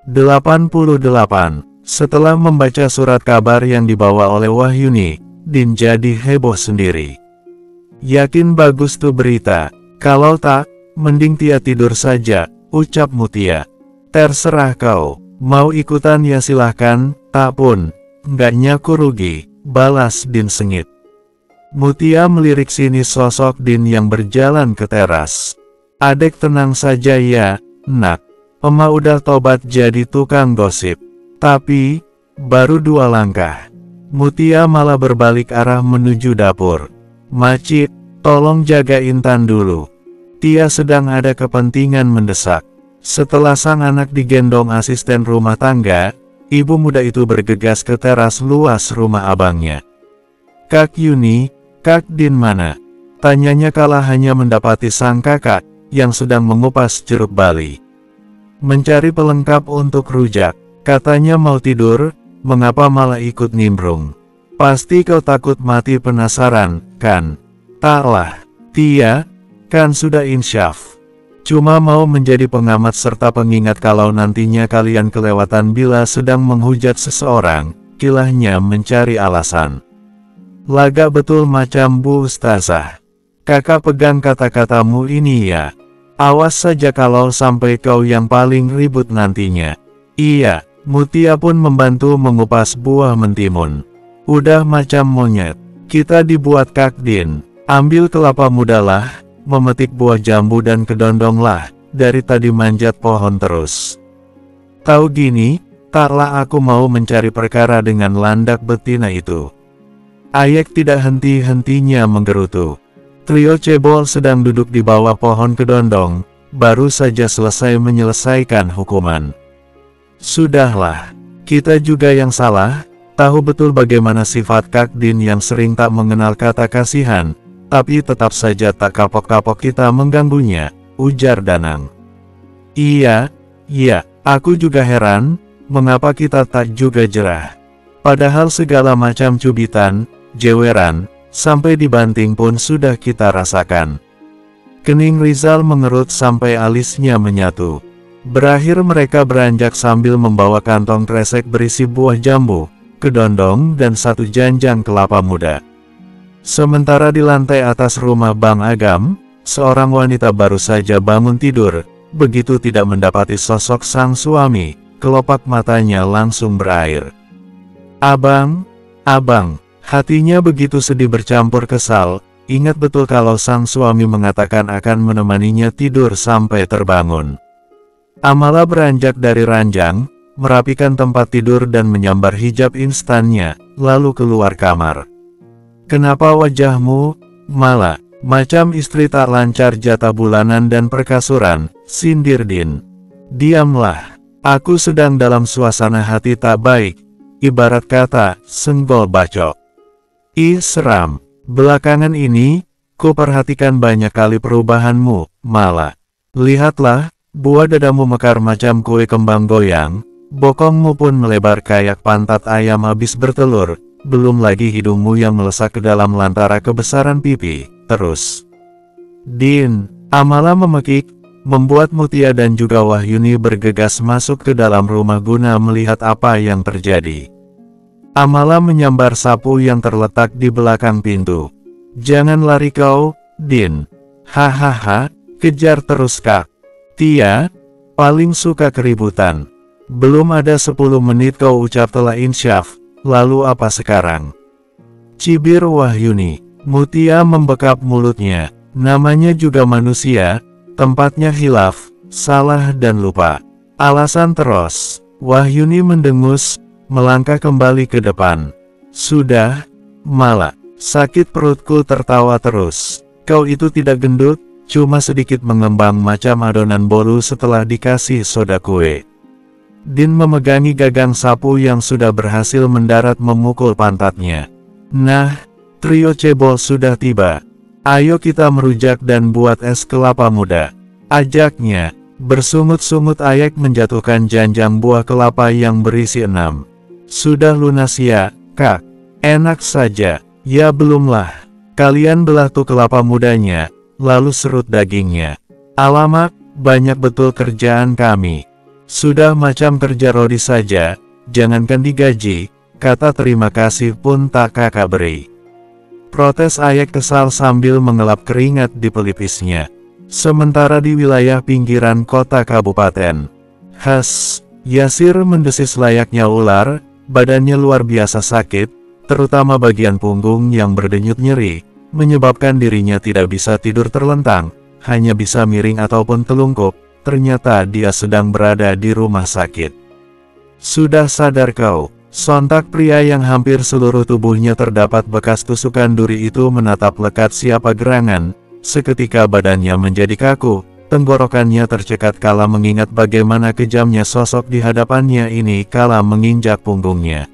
88. Setelah membaca surat kabar yang dibawa oleh Wahyuni, Din jadi heboh sendiri. Yakin bagus tuh berita? Kalau tak, mending Tia tidur saja, ucap Mutia. Terserah kau, mau ikutan ya silahkan, tak pun, nggak nyaku rugi, balas Din sengit. Mutia melirik sini sosok Din yang berjalan ke teras. Adek tenang saja ya, nak. Ema udah tobat jadi tukang gosip. Tapi, baru 2 langkah. Mutia malah berbalik arah menuju dapur. Macit, tolong jaga Intan dulu. Tia sedang ada kepentingan mendesak. Setelah sang anak digendong asisten rumah tangga, ibu muda itu bergegas ke teras luas rumah abangnya. Kak Yuni, Kak Din mana? Tanyanya kala hanya mendapati sang kakak, yang sedang mengupas jeruk bali. Mencari pelengkap untuk rujak, katanya mau tidur, mengapa malah ikut nimbrung? Pasti kau takut mati penasaran, kan? Taklah, Tia, kan sudah insyaf. Cuma mau menjadi pengamat serta pengingat kalau nantinya kalian kelewatan bila sedang menghujat seseorang, kilahnya mencari alasan. Laga betul macam Bu Ustazah. Kakak pegang kata-katamu ini ya. Awas saja kalau sampai kau yang paling ribut nantinya. Iya, Mutia pun membantu mengupas buah mentimun. Udah macam monyet. Kita dibuat Kak Din. Ambil kelapa muda lah, memetik buah jambu dan kedondong lah, dari tadi manjat pohon terus. Tahu gini, taklah aku mau mencari perkara dengan landak betina itu. Ayek tidak henti-hentinya menggerutu. Trio cebol sedang duduk di bawah pohon kedondong, baru saja selesai menyelesaikan hukuman. Sudahlah, kita juga yang salah, tahu betul bagaimana sifat Kak Din yang sering tak mengenal kata kasihan, tapi tetap saja tak kapok-kapok kita mengganggunya, ujar Danang. Iya, aku juga heran, mengapa kita tak juga jerah. Padahal segala macam cubitan, jeweran, sampai dibanting pun sudah kita rasakan. Kening Rizal mengerut sampai alisnya menyatu. Berakhir mereka beranjak sambil membawa kantong kresek berisi buah jambu, kedondong dan 1 janjang kelapa muda. Sementara di lantai atas rumah Bang Agam, seorang wanita baru saja bangun tidur, begitu tidak mendapati sosok sang suami, kelopak matanya langsung berair. Abang, hatinya begitu sedih bercampur kesal, ingat betul kalau sang suami mengatakan akan menemaninya tidur sampai terbangun. Amala beranjak dari ranjang, merapikan tempat tidur dan menyambar hijab instannya, lalu keluar kamar. Kenapa wajahmu, malah, macam istri tak lancar jatah bulanan dan perkasuran, sindir Din. Diamlah, aku sedang dalam suasana hati tak baik, ibarat kata, senggol bacok. Ih seram, belakangan ini, ku perhatikan banyak kali perubahanmu, malah. Lihatlah, buah dadamu mekar macam kue kembang goyang, bokongmu pun melebar kayak pantat ayam habis bertelur, belum lagi hidungmu yang melesak ke dalam lantara kebesaran pipi, terus. Din, Amala memekik, membuat Mutia dan juga Wahyuni bergegas masuk ke dalam rumah guna melihat apa yang terjadi. Amala menyambar sapu yang terletak di belakang pintu. Jangan lari kau, Din. Hahaha, kejar terus Kak. Tia, paling suka keributan. Belum ada 10 menit kau ucap telah insyaf, lalu apa sekarang? Cibir Wahyuni. Mutia membekap mulutnya. Namanya juga manusia, tempatnya hilaf, salah dan lupa. Alasan terus. Wahyuni mendengus, melangkah kembali ke depan. Sudah, malah, sakit perutku tertawa terus. Kau itu tidak gendut, cuma sedikit mengembang macam adonan bolu setelah dikasih soda kue. Din memegangi gagang sapu yang sudah berhasil mendarat memukul pantatnya. Nah, trio cebol sudah tiba. Ayo kita merujak dan buat es kelapa muda, ajaknya. Bersungut-sungut Ayek menjatuhkan janjang buah kelapa yang berisi 6. Sudah lunas ya, Kak? Enak saja. Ya belumlah. Kalian belah tuh kelapa mudanya, lalu serut dagingnya. Alamak, banyak betul kerjaan kami. Sudah macam kerja Rodi saja, jangankan digaji, kata terima kasih pun tak kakak beri. Protes Ayek kesal sambil mengelap keringat di pelipisnya. Sementara di wilayah pinggiran kota kabupaten, Yasir mendesis layaknya ular, badannya luar biasa sakit, terutama bagian punggung yang berdenyut nyeri, menyebabkan dirinya tidak bisa tidur terlentang, hanya bisa miring ataupun telungkup. Ternyata dia sedang berada di rumah sakit. Sudah sadar kau? Sontak pria yang hampir seluruh tubuhnya terdapat bekas tusukan duri itu menatap lekat siapa gerangan. Seketika badannya menjadi kaku, tenggorokannya tercekat kala mengingat bagaimana kejamnya sosok di hadapannya ini kala menginjak punggungnya.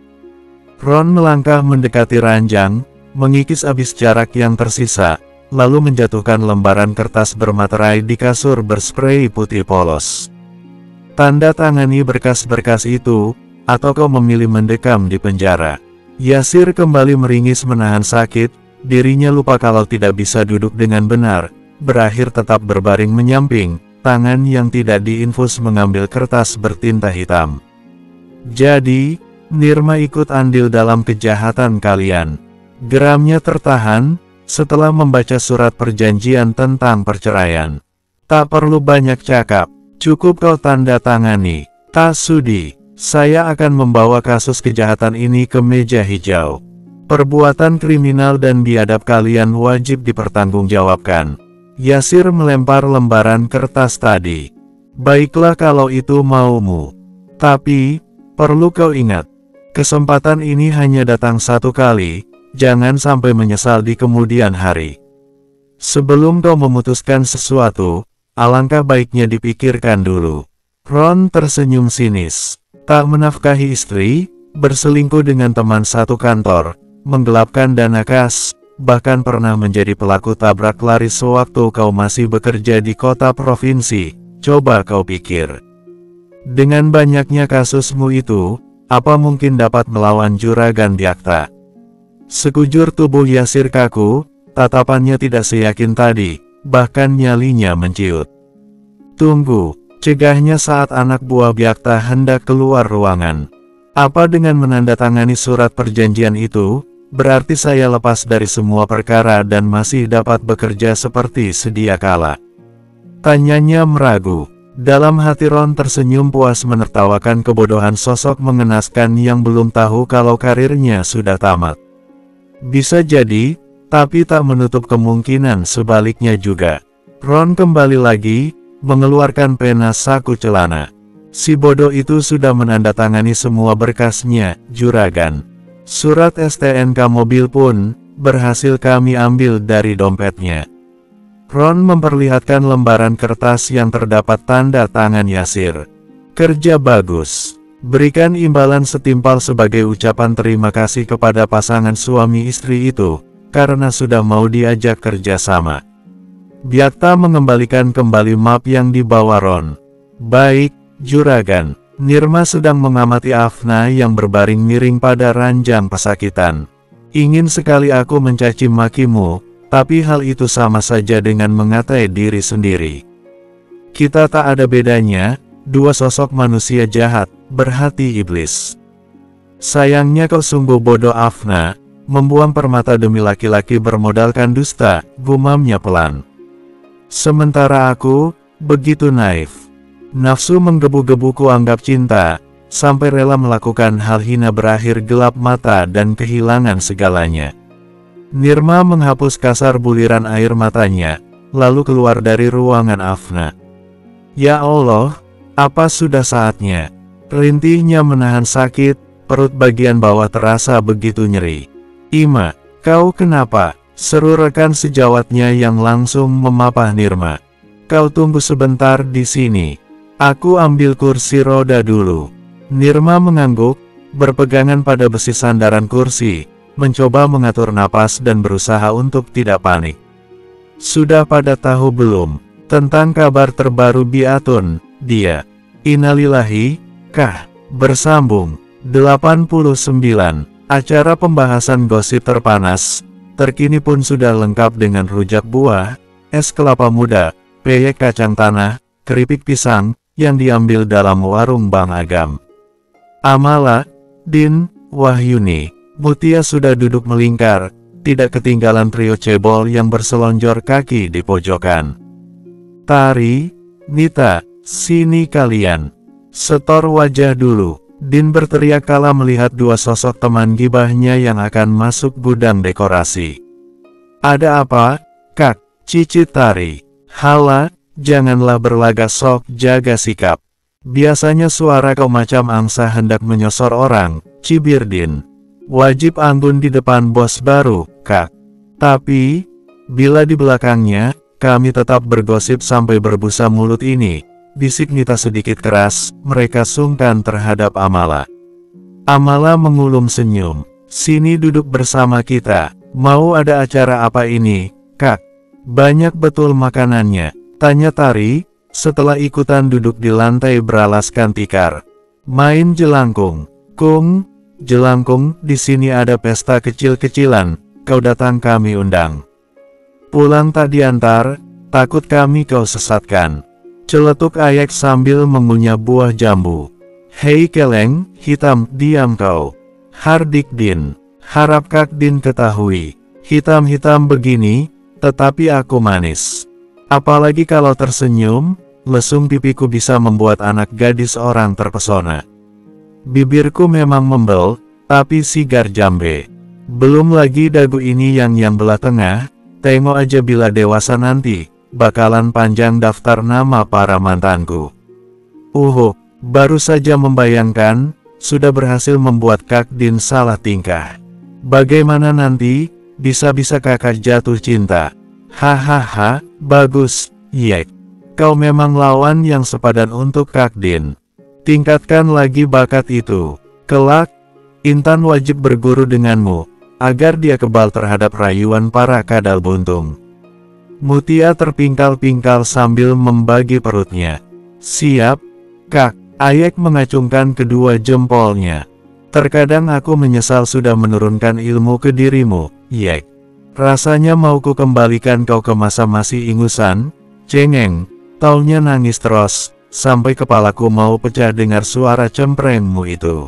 Ron melangkah mendekati ranjang, mengikis abis jarak yang tersisa, lalu menjatuhkan lembaran kertas bermaterai di kasur berspray putih polos. Tanda tangani berkas-berkas itu, atau kau memilih mendekam di penjara. Yasir kembali meringis menahan sakit, dirinya lupa kalau tidak bisa duduk dengan benar, berakhir tetap berbaring menyamping, tangan yang tidak diinfus mengambil kertas bertinta hitam. Jadi, Nirma ikut andil dalam kejahatan kalian. Geramnya tertahan, setelah membaca surat perjanjian tentang perceraian. Tak perlu banyak cakap, cukup kau tanda tangani. Tak sudi, saya akan membawa kasus kejahatan ini ke meja hijau. Perbuatan kriminal dan biadab kalian wajib dipertanggungjawabkan. Yasir melempar lembaran kertas tadi. Baiklah kalau itu maumu. Tapi, perlu kau ingat, kesempatan ini hanya datang satu kali. Jangan sampai menyesal di kemudian hari. Sebelum kau memutuskan sesuatu, alangkah baiknya dipikirkan dulu. Ron tersenyum sinis. Tak menafkahi istri, berselingkuh dengan teman satu kantor, menggelapkan dana kas, bahkan pernah menjadi pelaku tabrak lari sewaktu kau masih bekerja di kota provinsi. Coba kau pikir. Dengan banyaknya kasusmu itu, apa mungkin dapat melawan Juragan Byakta? Sekujur tubuh Yasir kaku, tatapannya tidak seyakin tadi, bahkan nyalinya menciut. Tunggu, cegahnya saat anak buah Byakta hendak keluar ruangan. Apa dengan menandatangani surat perjanjian itu, berarti saya lepas dari semua perkara dan masih dapat bekerja seperti sedia kala? Tanyanya meragu. Dalam hati Ron tersenyum puas menertawakan kebodohan sosok mengenaskan yang belum tahu kalau karirnya sudah tamat. Bisa jadi, tapi tak menutup kemungkinan sebaliknya juga. Ron kembali lagi, mengeluarkan pena saku celana. Si bodoh itu sudah menandatangani semua berkasnya, Juragan. Surat STNK mobil pun, berhasil kami ambil dari dompetnya. Ron memperlihatkan lembaran kertas yang terdapat tanda tangan Yasir. Kerja bagus. Berikan imbalan setimpal sebagai ucapan terima kasih kepada pasangan suami istri itu, karena sudah mau diajak kerja sama. Byakta mengembalikan kembali map yang dibawa Ron. Baik, Juragan. Nirma sedang mengamati Afna yang berbaring miring pada ranjang pesakitan. Ingin sekali aku mencaci makimu, tapi hal itu sama saja dengan mengatai diri sendiri. Kita tak ada bedanya, dua sosok manusia jahat, berhati iblis. Sayangnya kau sungguh bodoh Afna, membuang permata demi laki-laki bermodalkan dusta, gumamnya pelan. Sementara aku, begitu naif. Nafsu menggebu-gebuku anggap cinta, sampai rela melakukan hal hina berakhir gelap mata dan kehilangan segalanya. Nirma menghapus kasar buliran air matanya, lalu keluar dari ruangan Afna. Ya Allah, apa sudah saatnya? Rintihnya menahan sakit, perut bagian bawah terasa begitu nyeri. Ima, kau kenapa? Seru rekan sejawatnya yang langsung memapah Nirma. Kau tunggu sebentar di sini. Aku ambil kursi roda dulu. Nirma mengangguk, berpegangan pada besi sandaran kursi, mencoba mengatur napas dan berusaha untuk tidak panik. Sudah pada tahu belum tentang kabar terbaru Biatun, dia? Innalillahi. Bersambung 89. Acara pembahasan gosip terpanas, terkini pun sudah lengkap dengan rujak buah, es kelapa muda, peyek kacang tanah, keripik pisang, yang diambil dalam warung Bang Agam. Amala, Din, Wahyuni, Mutia sudah duduk melingkar, tidak ketinggalan trio cebol yang berselonjor kaki di pojokan. Tari, Nita, sini kalian. Setor wajah dulu. Din berteriak kala melihat dua sosok teman gibahnya yang akan masuk gudang dekorasi. Ada apa, Kak? Cicit Tari. Hala, janganlah berlagak sok, jaga sikap. Biasanya suara kau macam angsa hendak menyosor orang, cibir Din. Wajib anggun di depan bos baru, Kak. Tapi, bila di belakangnya, kami tetap bergosip sampai berbusa mulut ini, bisik Nita sedikit keras, mereka sungkan terhadap Amala. Amala mengulum senyum. Sini duduk bersama kita. Mau ada acara apa ini, Kak? Banyak betul makanannya, tanya Tari, setelah ikutan duduk di lantai beralaskan tikar. Main jelangkung. Kung, jelangkung, di sini ada pesta kecil-kecilan, kau datang kami undang. Pulang tak diantar, takut kami kau sesatkan. Celetuk Ayek sambil mengunyah buah jambu. Hei keleng, hitam, diam kau. Hardik Din. Harap Kak Din ketahui, hitam-hitam begini, tetapi aku manis. Apalagi kalau tersenyum, lesung pipiku bisa membuat anak gadis orang terpesona. Bibirku memang membel, tapi sigar jambe. Belum lagi dagu ini yang belah tengah, tengok aja bila dewasa nanti, bakalan panjang daftar nama para mantanku. Baru saja membayangkan, sudah berhasil membuat Kak Din salah tingkah. Bagaimana nanti, bisa-bisa kakak jatuh cinta. Hahaha, bagus, Yek. Kau memang lawan yang sepadan untuk Kak Din. Tingkatkan lagi bakat itu. Kelak, Intan wajib berguru denganmu, agar dia kebal terhadap rayuan para kadal buntung. Mutia terpingkal-pingkal sambil membagi perutnya. Siap, Kak. Ayek mengacungkan kedua jempolnya. Terkadang aku menyesal sudah menurunkan ilmu ke dirimu, Yek. Rasanya mau ku kembalikan kau ke masa masih ingusan, cengeng. Taunya nangis terus, sampai kepalaku mau pecah dengar suara cemprengmu itu.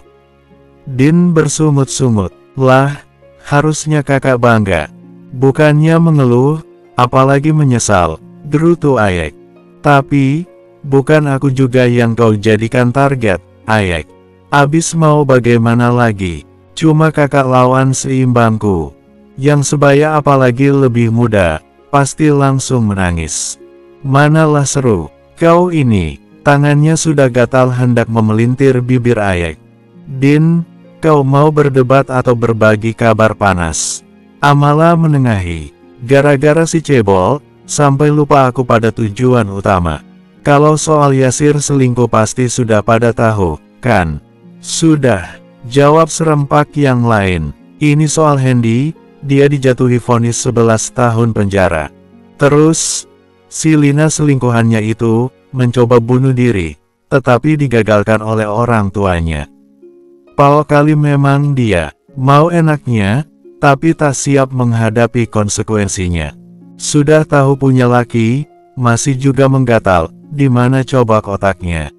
Din bersungut-sungut. Lah, harusnya kakak bangga. Bukannya mengeluh, apalagi menyesal, gerutu Ayek. Tapi, bukan aku juga yang kau jadikan target, Ayek. Abis mau bagaimana lagi, cuma kakak lawan seimbangku. Yang sebaya apalagi lebih muda, pasti langsung menangis. Manalah seru, kau ini, tangannya sudah gatal hendak memelintir bibir Ayek. Din, kau mau berdebat atau berbagi kabar panas? Amala menengahi, gara-gara si cebol, sampai lupa aku pada tujuan utama. Kalau soal Yasir selingkuh pasti sudah pada tahu, kan? Sudah, jawab serempak yang lain. Ini soal Hendy, dia dijatuhi vonis 11 tahun penjara. Terus, si Lina selingkuhannya itu, mencoba bunuh diri, tetapi digagalkan oleh orang tuanya. Pal kali memang dia, mau enaknya, tapi tak siap menghadapi konsekuensinya. Sudah tahu punya laki, masih juga menggatal, di mana coba otaknya.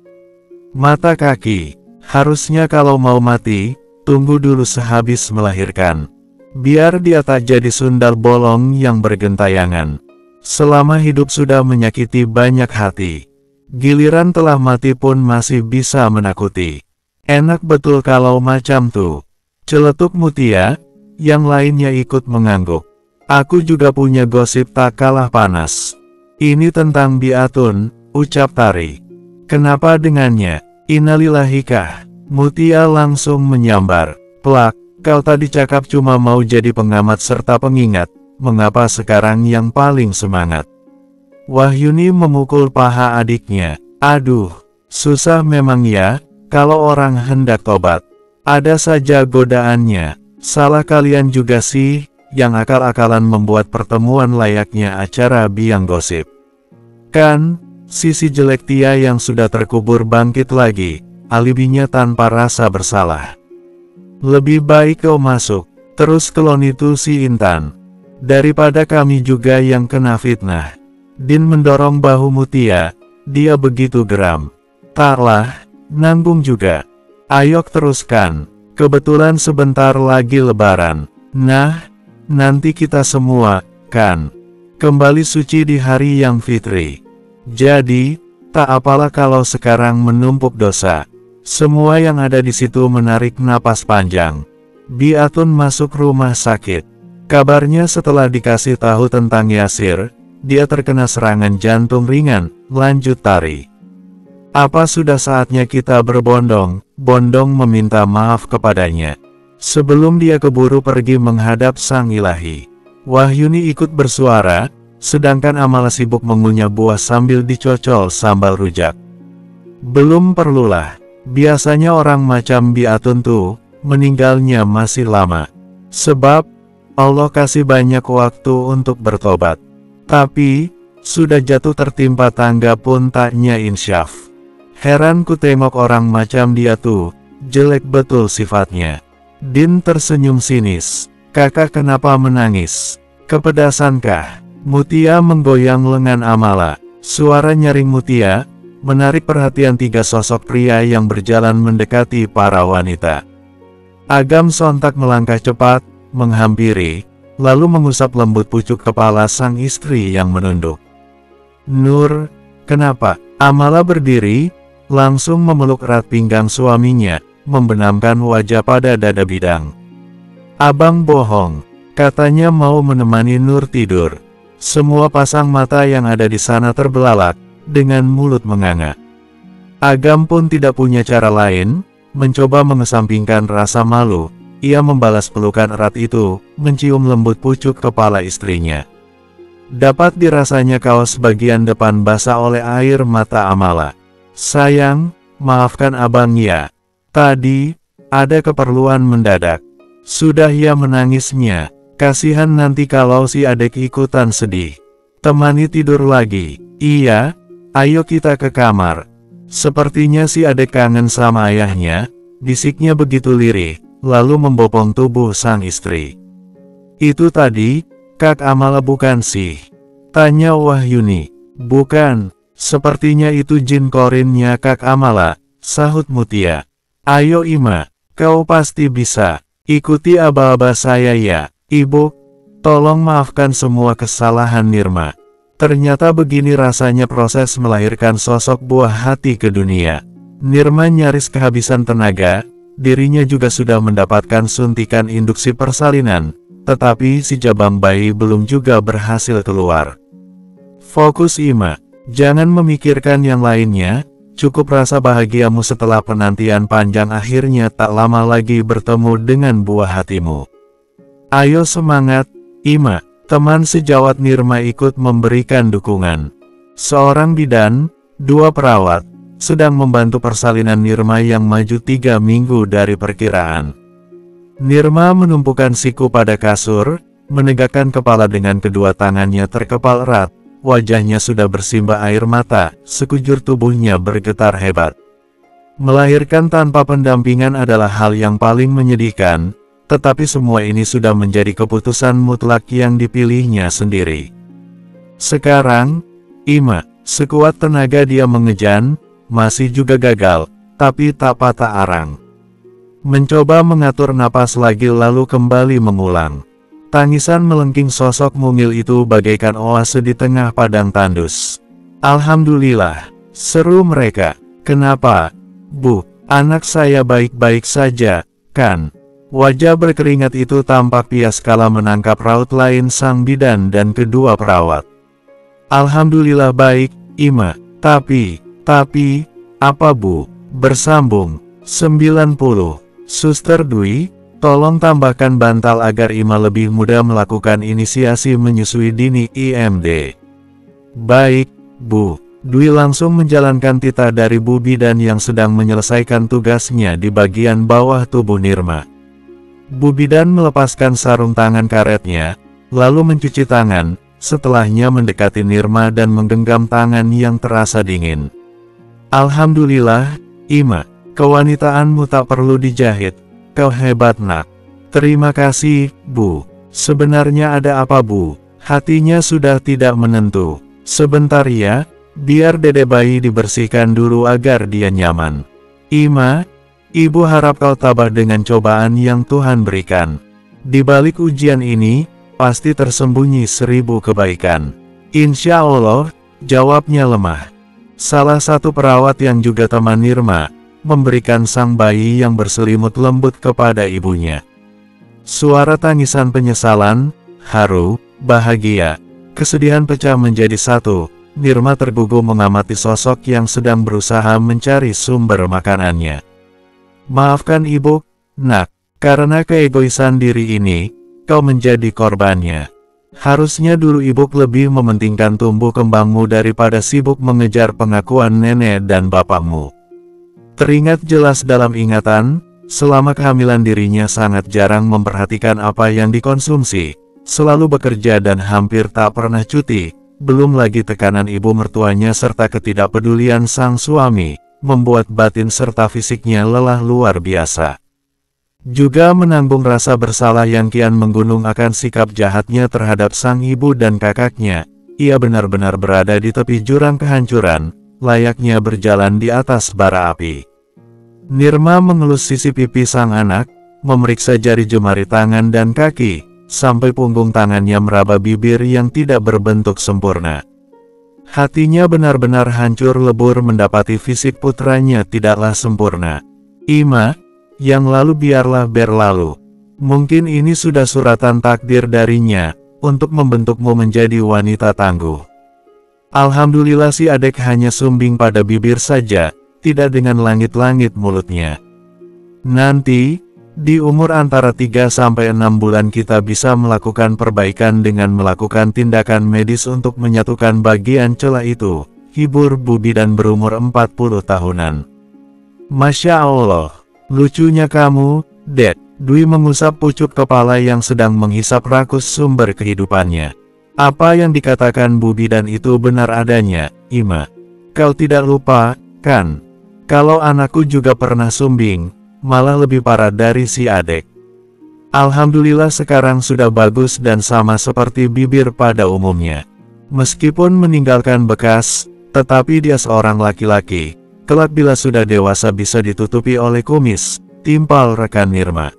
Mata kaki. Harusnya kalau mau mati, tunggu dulu sehabis melahirkan. Biar dia tak jadi sundal bolong yang bergentayangan. Selama hidup sudah menyakiti banyak hati. Giliran telah mati pun masih bisa menakuti. Enak betul kalau macam tuh. Celetuk Mutia, yang lainnya ikut mengangguk. Aku juga punya gosip tak kalah panas. Ini tentang Biatun, ucap Tari. Kenapa dengannya? Innalillahikah? Mutia langsung menyambar. Plak, kau tadi cakap cuma mau jadi pengamat serta pengingat, mengapa sekarang yang paling semangat? Wahyuni memukul paha adiknya. Aduh, susah memang ya, kalau orang hendak tobat. Ada saja godaannya. Salah kalian juga sih, yang akal-akalan membuat pertemuan layaknya acara biang gosip. Kan, sisi jelek Tia yang sudah terkubur bangkit lagi, alibinya tanpa rasa bersalah. Lebih baik kau masuk, terus kelon itu si Intan. Daripada kami juga yang kena fitnah. Din mendorong bahu Mutia, dia begitu geram. Taklah, nanggung juga. Ayok teruskan. Kebetulan sebentar lagi lebaran. Nah, nanti kita semua, kan, kembali suci di hari yang fitri. Jadi, tak apalah kalau sekarang menumpuk dosa. Semua yang ada di situ menarik napas panjang. Biatun masuk rumah sakit. Kabarnya setelah dikasih tahu tentang Yasir, dia terkena serangan jantung ringan, lanjut Tari. Apa sudah saatnya kita berbondong-bondong meminta maaf kepadanya? Sebelum dia keburu pergi menghadap Sang Ilahi. Wahyuni ikut bersuara, sedangkan Amala sibuk mengunyah buah sambil dicocol sambal rujak. Belum perlulah, biasanya orang macam Biatun tuh, meninggalnya masih lama. Sebab, Allah kasih banyak waktu untuk bertobat. Tapi, sudah jatuh tertimpa tangga pun tak insyaf. Heran ku tengok orang macam dia tuh, jelek betul sifatnya. Din tersenyum sinis. Kakak kenapa menangis? Kepedasankah? Mutia menggoyang lengan Amala. Suara nyaring Mutia, menarik perhatian tiga sosok pria yang berjalan mendekati para wanita. Agam sontak melangkah cepat, menghampiri, lalu mengusap lembut pucuk kepala sang istri yang menunduk. Nur, kenapa? Amala berdiri, langsung memeluk erat pinggang suaminya, membenamkan wajah pada dada bidang. Abang bohong, katanya mau menemani Nur tidur. Semua pasang mata yang ada di sana terbelalak, dengan mulut menganga. Agam pun tidak punya cara lain, mencoba mengesampingkan rasa malu. Ia membalas pelukan erat itu, mencium lembut pucuk kepala istrinya. Dapat dirasanya kaos bagian depan basah oleh air mata Amala. Sayang, maafkan abang ya. Tadi, ada keperluan mendadak. Sudah ya menangisnya. Kasihan nanti kalau si adek ikutan sedih. Temani tidur lagi. Iya, ayo kita ke kamar. Sepertinya si adek kangen sama ayahnya, bisiknya begitu lirih, lalu membopong tubuh sang istri. Itu tadi, Kak Amala bukan sih? Tanya Wahyuni. Bukan. Sepertinya itu jin korinnya Kak Amala, sahut Mutia. Ayo Ima, kau pasti bisa. Ikuti aba-aba saya ya, Ibu. Tolong maafkan semua kesalahan Nirma. Ternyata begini rasanya proses melahirkan sosok buah hati ke dunia. Nirma nyaris kehabisan tenaga, dirinya juga sudah mendapatkan suntikan induksi persalinan, tetapi si jabang bayi belum juga berhasil keluar. Fokus Ima. Jangan memikirkan yang lainnya, cukup rasa bahagiamu setelah penantian panjang akhirnya tak lama lagi bertemu dengan buah hatimu. Ayo semangat, Ima. Teman sejawat Nirma ikut memberikan dukungan. Seorang bidan, 2 perawat, sedang membantu persalinan Nirma yang maju 3 minggu dari perkiraan. Nirma menumpukan siku pada kasur, menegakkan kepala dengan kedua tangannya terkepal erat. Wajahnya sudah bersimbah air mata, sekujur tubuhnya bergetar hebat. Melahirkan tanpa pendampingan adalah hal yang paling menyedihkan, tetapi semua ini sudah menjadi keputusan mutlak yang dipilihnya sendiri. Sekarang, Ima, sekuat tenaga dia mengejan, masih juga gagal, tapi tak patah arang. Mencoba mengatur napas lagi lalu kembali mengulang. Tangisan melengking sosok mungil itu bagaikan oase di tengah padang tandus. Alhamdulillah, seru mereka. Kenapa? Bu, anak saya baik-baik saja, kan? Wajah berkeringat itu tampak pias kala menangkap raut lain sang bidan dan kedua perawat. Alhamdulillah baik, Ima. Tapi, apa Bu? Bersambung. 90. Suster Dwi, tolong tambahkan bantal agar Ima lebih mudah melakukan inisiasi menyusui dini IMD. Baik, Bu. Dwi langsung menjalankan titah dari Bu Bidan yang sedang menyelesaikan tugasnya di bagian bawah tubuh Nirma. Bu Bidan melepaskan sarung tangan karetnya, lalu mencuci tangan, setelahnya mendekati Nirma dan menggenggam tangan yang terasa dingin. Alhamdulillah, Ima, kewanitaanmu tak perlu dijahit. Kau hebat nak. Terima kasih, Bu. Sebenarnya ada apa Bu? Hatinya sudah tidak menentu. Sebentar ya, Biar dede bayi dibersihkan dulu agar dia nyaman. Ima, ibu harap kau tabah dengan cobaan yang Tuhan berikan. Di balik ujian ini, pasti tersembunyi 1000 kebaikan. Insya Allah, jawabnya lemah. Salah satu perawat yang juga teman Nirma, memberikan sang bayi yang berselimut lembut kepada ibunya. Suara tangisan penyesalan, haru, bahagia, kesedihan pecah menjadi satu. Nirma tergugu mengamati sosok yang sedang berusaha mencari sumber makanannya. Maafkan ibu, nak, karena keegoisan diri ini, kau menjadi korbannya. Harusnya dulu ibu lebih mementingkan tumbuh kembangmu daripada sibuk mengejar pengakuan nenek dan bapakmu. Teringat jelas dalam ingatan, selama kehamilan dirinya sangat jarang memperhatikan apa yang dikonsumsi, selalu bekerja dan hampir tak pernah cuti. Belum lagi tekanan ibu mertuanya serta ketidakpedulian sang suami, membuat batin serta fisiknya lelah luar biasa. Juga menanggung rasa bersalah yang kian menggunung akan sikap jahatnya terhadap sang ibu dan kakaknya, ia benar-benar berada di tepi jurang kehancuran, layaknya berjalan di atas bara api. Nirma mengelus sisi pipi sang anak, memeriksa jari jemari tangan dan kaki, sampai punggung tangannya meraba bibir yang tidak berbentuk sempurna. Hatinya benar-benar hancur lebur mendapati fisik putranya tidaklah sempurna. Ima, yang lalu biarlah berlalu. Mungkin ini sudah suratan takdir darinya, untuk membentukmu menjadi wanita tangguh. Alhamdulillah si adek hanya sumbing pada bibir saja, tidak dengan langit-langit mulutnya. Nanti, di umur antara 3-6 bulan kita bisa melakukan perbaikan dengan melakukan tindakan medis untuk menyatukan bagian celah itu, hibur Bu Bidan berumur 40 tahunan. Masya Allah, lucunya kamu, Dek. Dwi mengusap pucuk kepala yang sedang menghisap rakus sumber kehidupannya. Apa yang dikatakan Bu Bidan itu benar adanya, Ima. Kau tidak lupa, kan? Kalau anakku juga pernah sumbing. Malah lebih parah dari si adek. Alhamdulillah sekarang sudah bagus dan sama seperti bibir pada umumnya. Meskipun meninggalkan bekas, tetapi dia seorang laki-laki. Kelak bila sudah dewasa bisa ditutupi oleh kumis, timpal rekan Nirma.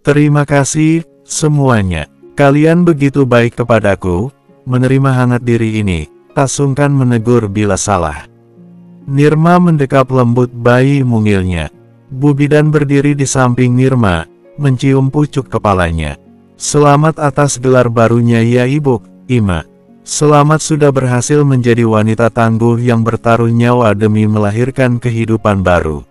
Terima kasih, semuanya. Kalian begitu baik kepadaku, menerima hangat diri ini, tak sungkan menegur bila salah. Nirma mendekap lembut bayi mungilnya. Bu Bidan berdiri di samping Nirma, mencium pucuk kepalanya. Selamat atas gelar barunya ya Ibu, Ima. Selamat sudah berhasil menjadi wanita tangguh yang bertaruh nyawa demi melahirkan kehidupan baru.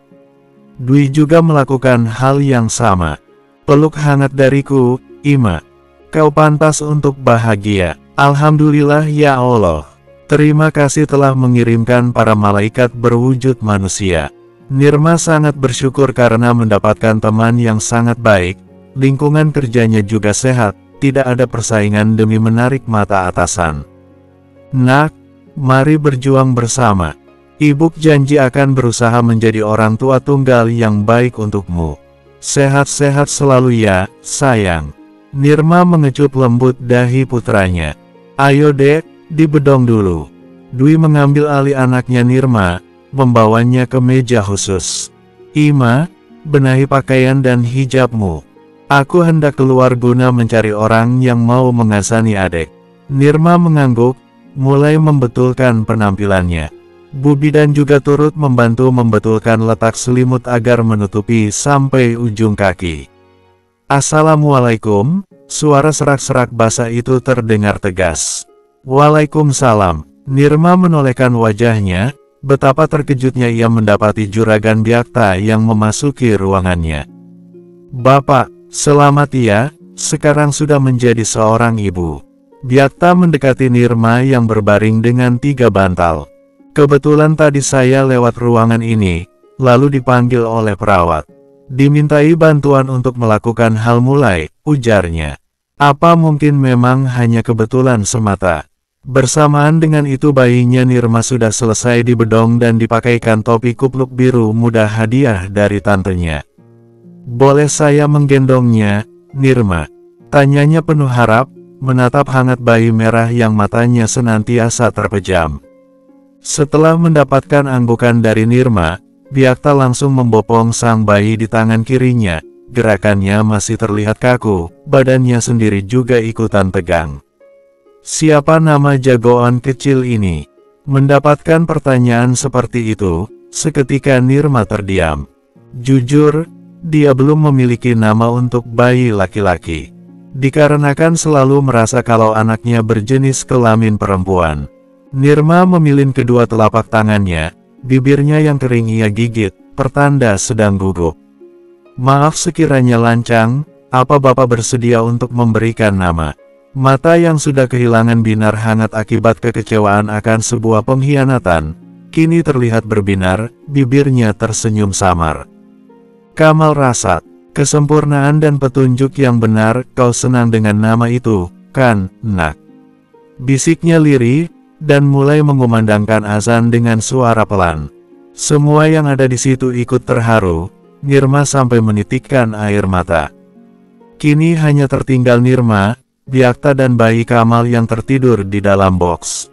Dwi juga melakukan hal yang sama. Peluk hangat dariku, Ima. Kau pantas untuk bahagia. Alhamdulillah ya Allah. Terima kasih telah mengirimkan para malaikat berwujud manusia. Nirma sangat bersyukur karena mendapatkan teman yang sangat baik, lingkungan kerjanya juga sehat, tidak ada persaingan demi menarik mata atasan. Nak, mari berjuang bersama. Ibu janji akan berusaha menjadi orang tua tunggal yang baik untukmu. Sehat-sehat selalu ya, sayang. Nirma mengecup lembut dahi putranya. Ayo Dek, dibedong dulu. Dwi mengambil alih anaknya Nirma, membawanya ke meja khusus. Ima, benahi pakaian dan hijabmu. Aku hendak keluar guna mencari orang yang mau mengasani adek. Nirma mengangguk, mulai membetulkan penampilannya. Bu Bidan juga turut membantu membetulkan letak selimut agar menutupi sampai ujung kaki. Assalamualaikum, suara serak-serak basah itu terdengar tegas. Waalaikumsalam. Nirma menolehkan wajahnya. Betapa terkejutnya ia mendapati juragan Byakta yang memasuki ruangannya. Bapak, selamat ya, sekarang sudah menjadi seorang ibu. Byakta mendekati Nirma yang berbaring dengan 3 bantal. Kebetulan tadi saya lewat ruangan ini, lalu dipanggil oleh perawat. Dimintai bantuan untuk melakukan hal mulai, ujarnya. Apa mungkin memang hanya kebetulan semata? Bersamaan dengan itu bayinya Nirma sudah selesai dibedong dan dipakaikan topi kupluk biru muda hadiah dari tantenya. Boleh saya menggendongnya, Nirma? Tanyanya penuh harap, menatap hangat bayi merah yang matanya senantiasa terpejam. Setelah mendapatkan anggukan dari Nirma, Byakta langsung membopong sang bayi di tangan kirinya. Gerakannya masih terlihat kaku, badannya sendiri juga ikutan tegang. Siapa nama jagoan kecil ini? Mendapatkan pertanyaan seperti itu, seketika Nirma terdiam. Jujur, dia belum memiliki nama untuk bayi laki-laki. Dikarenakan selalu merasa kalau anaknya berjenis kelamin perempuan. Nirma memilin kedua telapak tangannya, bibirnya yang kering ia gigit, pertanda sedang gugup. Maaf sekiranya lancang, apa Bapak bersedia untuk memberikan nama? Mata yang sudah kehilangan binar hangat akibat kekecewaan akan sebuah pengkhianatan, kini terlihat berbinar, bibirnya tersenyum samar. Kamal Rasad, kesempurnaan dan petunjuk yang benar, kau senang dengan nama itu, kan, nak? Bisiknya lirih, dan mulai mengumandangkan azan dengan suara pelan. Semua yang ada di situ ikut terharu, Nirma sampai menitikkan air mata. Kini hanya tertinggal Nirma, Byakta dan bayi Kamal yang tertidur di dalam box.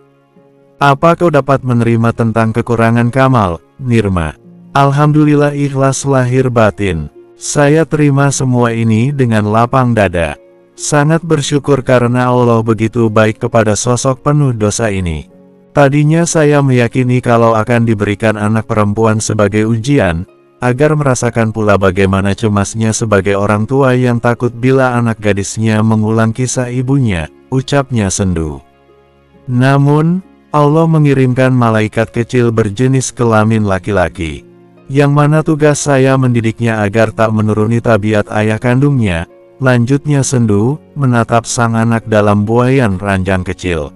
Apa kau dapat menerima tentang kekurangan Kamal, Nirma? Alhamdulillah ikhlas lahir batin. Saya terima semua ini dengan lapang dada. Sangat bersyukur karena Allah begitu baik kepada sosok penuh dosa ini. Tadinya saya meyakini kalau akan diberikan anak perempuan sebagai ujian, agar merasakan pula bagaimana cemasnya sebagai orang tua yang takut bila anak gadisnya mengulang kisah ibunya, ucapnya sendu. Namun, Allah mengirimkan malaikat kecil berjenis kelamin laki-laki, yang mana tugas saya mendidiknya agar tak menuruni tabiat ayah kandungnya. Lanjutnya sendu, menatap sang anak dalam buayan ranjang kecil.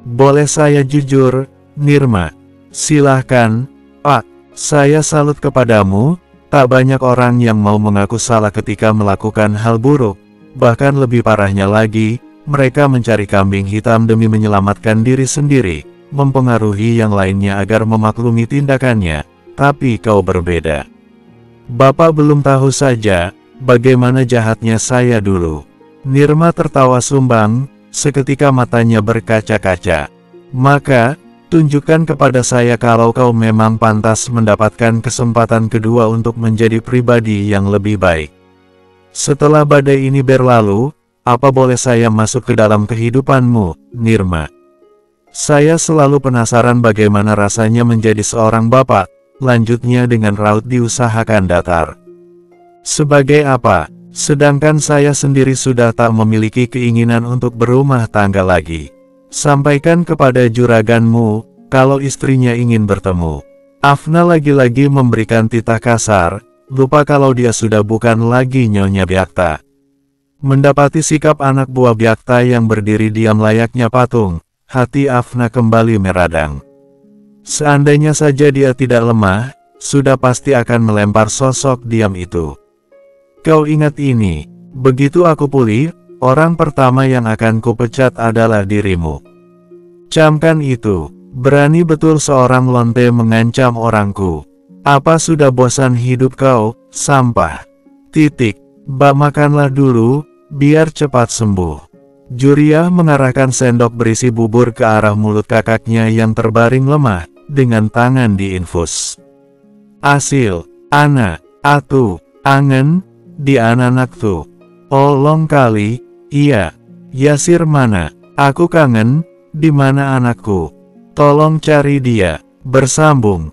Boleh saya jujur, Nirma? Silahkan, Pak. Saya salut kepadamu, tak banyak orang yang mau mengaku salah ketika melakukan hal buruk. Bahkan lebih parahnya lagi, mereka mencari kambing hitam demi menyelamatkan diri sendiri, mempengaruhi yang lainnya agar memaklumi tindakannya. Tapi kau berbeda. Bapak belum tahu saja, bagaimana jahatnya saya dulu. Nirma tertawa sumbang, seketika matanya berkaca-kaca. Maka, tunjukkan kepada saya kalau kau memang pantas mendapatkan kesempatan kedua untuk menjadi pribadi yang lebih baik. Setelah badai ini berlalu, apa boleh saya masuk ke dalam kehidupanmu, Nirma? Saya selalu penasaran bagaimana rasanya menjadi seorang bapak, lanjutnya dengan raut diusahakan datar. Sebagai apa? Sedangkan saya sendiri sudah tak memiliki keinginan untuk berumah tangga lagi. Sampaikan kepada juraganmu, kalau istrinya ingin bertemu. Afna lagi-lagi memberikan titah kasar, lupa kalau dia sudah bukan lagi Nyonya Byakta. Mendapati sikap anak buah Byakta yang berdiri diam layaknya patung, hati Afna kembali meradang. Seandainya saja dia tidak lemah, sudah pasti akan melempar sosok diam itu. Kau ingat ini, begitu aku pulih, orang pertama yang akan kupecat adalah dirimu. Camkan itu, berani betul seorang lonte mengancam orangku. Apa sudah bosan hidup kau, sampah? Titik, bak makanlah dulu, biar cepat sembuh. Juriah mengarahkan sendok berisi bubur ke arah mulut kakaknya yang terbaring lemah, dengan tangan diinfus. Asil, ana, atu, angen, di anak tuh. Olong kali, iya. Yasir mana? Aku kangen, di mana anakku? Tolong cari dia. Bersambung.